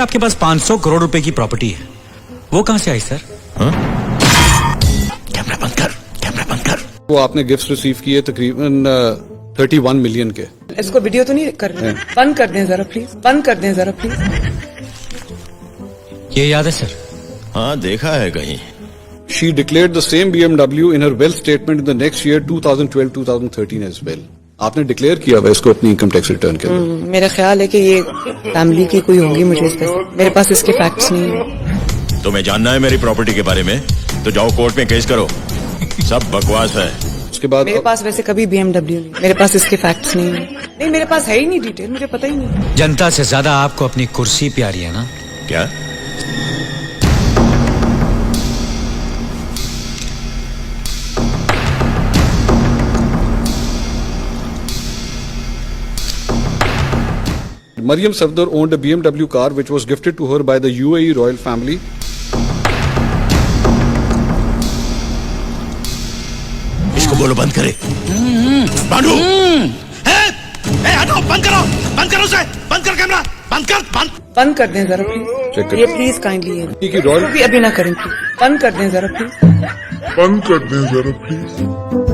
आपके पास 500 करोड़ रुपए की प्रॉपर्टी है, वो कहां से आई सर? कैमरा बंद कर, कैमरा बंद कर। वो आपने गिफ्ट रिसीव किए तकरीबन 31 मिलियन के। इसको वीडियो तो नहीं कर रहे? बंद कर दें जरा प्लीज, बंद कर दें जरा प्लीज। ये याद है सर? हाँ देखा है कहीं। She declared the same BMW in her wealth statement in the next year 2012-2013 as well. आपने डिक्लेयर किया हुआ इसको अपनी इनकम टैक्स रिटर्न के अंदर। मेरा ख्याल है कि ये फैमिली की कोई होगी, मुझे इस पे मेरे पास इसके फैक्ट्स नहीं है। तुम्हें जानना है मेरी प्रॉपर्टी के बारे में तो जाओ कोर्ट में केस करो। सब बकवास है। उसके बाद मेरे पास वैसे कभी BMW नहीं, मेरे पास इसके फैक्ट्स नहीं है। नहीं मेरे पास है ही नहीं डिटेल, मुझे पता ही नहीं। जनता से ज्यादा आपको अपनी कुर्सी प्यारी है ना? क्या? Maryam Safdar owned a BMW car which was gifted to her by the UAE royal family. इसको बोलो बंद करे। बांधो। हटो, बंद करो उसे, बंद कर कैमरा, बंद कर, बंद कर दें जरा प्लीज। चेक करो। ये प्लीज काइंडली है कि रॉयल अभी ना करें प्लीज, बंद कर दें जरा प्लीज। बंद कर दें जरा प्लीज।